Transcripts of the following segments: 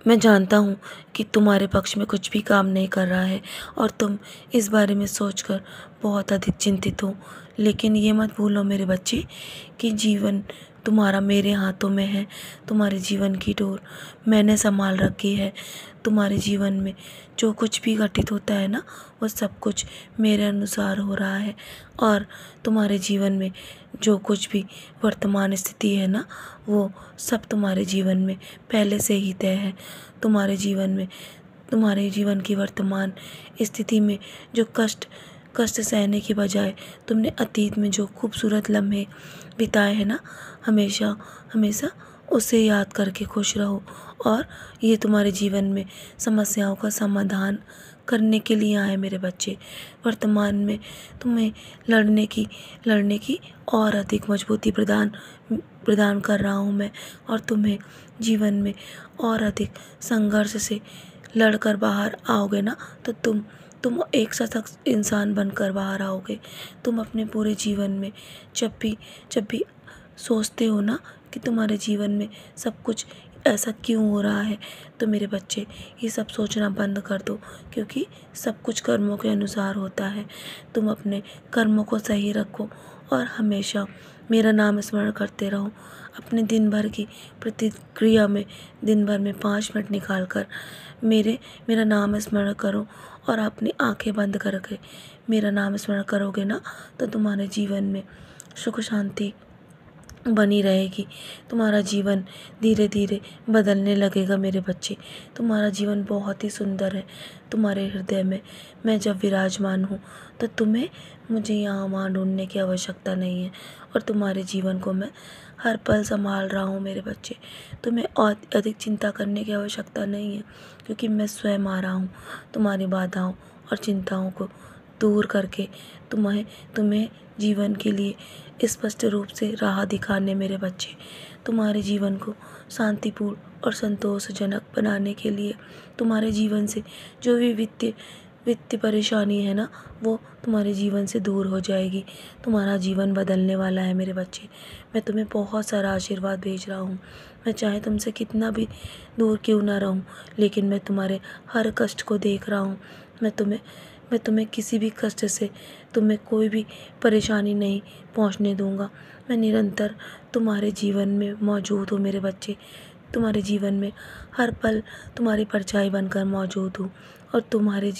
मैं जानता हूँ कि तुम्हारे पक्ष में कुछ भी काम नहीं कर रहा है और तुम इस बारे में सोचकर बहुत अधिक चिंतित हो। लेकिन ये मत भूलो मेरे बच्चे कि जीवन तुम्हारा मेरे हाथों में है। तुम्हारे जीवन की डोर मैंने संभाल रखी है। तुम्हारे जीवन में जो कुछ भी घटित होता है ना, वो सब कुछ मेरे अनुसार हो रहा है। और तुम्हारे जीवन में जो कुछ भी वर्तमान स्थिति है ना, वो सब तुम्हारे जीवन में पहले से ही तय है। तुम्हारे जीवन में, तुम्हारे जीवन की वर्तमान स्थिति में जो कष्ट कष्ट सहने की बजाय तुमने अतीत में जो खूबसूरत लम्हे बिताए हैं ना, हमेशा हमेशा उसे याद करके खुश रहो। और ये तुम्हारे जीवन में समस्याओं का समाधान करने के लिए आए मेरे बच्चे। वर्तमान में तुम्हें लड़ने की और अधिक मजबूती प्रदान प्रदान कर रहा हूँ मैं। और तुम्हें जीवन में और अधिक संघर्ष से लड़कर बाहर आओगे ना, तो तुम एक सशक्त इंसान बनकर बाहर आओगे। तुम अपने पूरे जीवन में जब भी सोचते हो ना कि तुम्हारे जीवन में सब कुछ ऐसा क्यों हो रहा है, तो मेरे बच्चे ये सब सोचना बंद कर दो, क्योंकि सब कुछ कर्मों के अनुसार होता है। तुम अपने कर्मों को सही रखो और हमेशा मेरा नाम स्मरण करते रहो। अपने दिन भर की प्रतिक्रिया में दिन भर में 5 मिनट निकाल कर मेरा नाम स्मरण करो। और अपनी आंखें बंद करके मेरा नाम स्मरण करोगे ना, तो तुम्हारे जीवन में सुख शांति बनी रहेगी। तुम्हारा जीवन धीरे धीरे बदलने लगेगा मेरे बच्चे। तुम्हारा जीवन बहुत ही सुंदर है। तुम्हारे हृदय में मैं जब विराजमान हूँ, तो तुम्हें मुझे यहाँ वहाँ ढूंढने की आवश्यकता नहीं है। और तुम्हारे जीवन को मैं हर पल संभाल रहा हूँ मेरे बच्चे। तुम्हें और अधिक चिंता करने की आवश्यकता नहीं है, क्योंकि मैं स्वयं आ रहा हूँ तुम्हारी बाधाओं और चिंताओं को दूर करके तुम्हें जीवन के लिए स्पष्ट रूप से राह दिखाने मेरे बच्चे। तुम्हारे जीवन को शांतिपूर्ण और संतोषजनक बनाने के लिए तुम्हारे जीवन से जो भी वित्तीय परेशानी है ना, वो तुम्हारे जीवन से दूर हो जाएगी। तुम्हारा जीवन बदलने वाला है मेरे बच्चे। मैं तुम्हें बहुत सारा आशीर्वाद भेज रहा हूँ। मैं चाहे तुमसे कितना भी दूर क्यों ना रहूँ, लेकिन मैं तुम्हारे हर कष्ट को देख रहा हूँ। मैं तुम्हें किसी भी कष्ट से, तुम्हें कोई भी परेशानी नहीं पहुंचने दूंगा। मैं निरंतर तुम्हारे जीवन में मौजूद हूँ मेरे बच्चे। तुम्हारे जीवन में हर पल तुम्हारी परछाई बनकर मौजूद हूँ। और तुम्हारे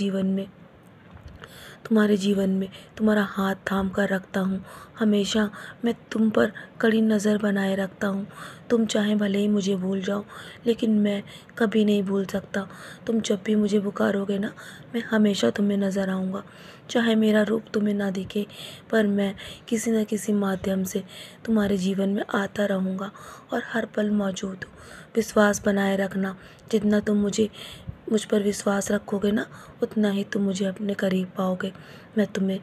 जीवन में तुम्हारा हाथ थाम कर रखता हूँ। हमेशा मैं तुम पर कड़ी नज़र बनाए रखता हूँ। तुम चाहे भले ही मुझे भूल जाओ, लेकिन मैं कभी नहीं भूल सकता। तुम जब भी मुझे पुकारोगे ना, मैं हमेशा तुम्हें नज़र आऊँगा। चाहे मेरा रूप तुम्हें ना दिखे, पर मैं किसी न किसी माध्यम से तुम्हारे जीवन में आता रहूँगा और हर पल मौजूद हूँ। विश्वास बनाए रखना। जितना तुम मुझ पर विश्वास रखोगे ना, उतना ही तुम मुझे अपने करीब पाओगे। मैं तुम्हें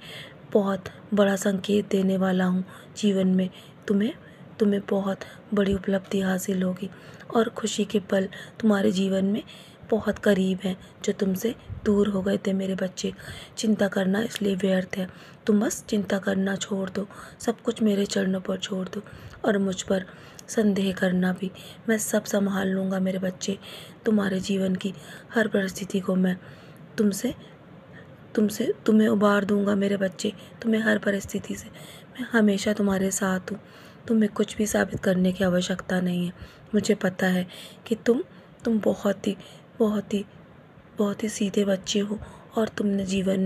बहुत बड़ा संकेत देने वाला हूँ। जीवन में तुम्हें बहुत बड़ी उपलब्धि हासिल होगी और खुशी के पल तुम्हारे जीवन में बहुत करीब हैं, जो तुमसे दूर हो गए थे मेरे बच्चे। चिंता करना इसलिए व्यर्थ है। तुम बस चिंता करना छोड़ दो, सब कुछ मेरे चरणों पर छोड़ दो और मुझ पर संदेह करना भी। मैं सब संभाल लूँगा मेरे बच्चे। तुम्हारे जीवन की हर परिस्थिति को मैं तुम्हें उबार दूंगा मेरे बच्चे। तुम्हें हर परिस्थिति से मैं हमेशा तुम्हारे साथ हूँ। तुम्हें कुछ भी साबित करने की आवश्यकता नहीं है। मुझे पता है कि तुम बहुत ही सीधे बच्चे हो और तुमने जीवन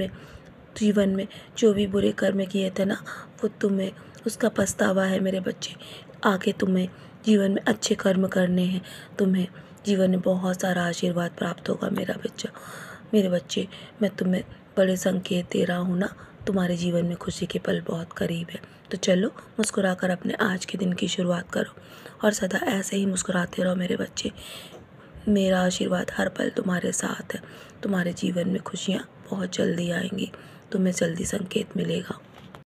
में जो भी बुरे कर्म किए थे ना, वो तुम्हें उसका पछतावा है मेरे बच्चे। आगे तुम्हें जीवन में अच्छे कर्म करने हैं। तुम्हें जीवन में बहुत सारा आशीर्वाद प्राप्त होगा मेरे बच्चे। मैं तुम्हें बड़े संकेत दे रहा हूँ ना, तुम्हारे जीवन में खुशी के पल बहुत करीब है। तो चलो, मुस्कुराकर अपने आज के दिन की शुरुआत करो और सदा ऐसे ही मुस्कुराते रहो मेरे बच्चे। मेरा आशीर्वाद हर पल तुम्हारे साथ है। तुम्हारे जीवन में खुशियाँ बहुत जल्दी आएंगी। तुम्हें जल्दी संकेत मिलेगा।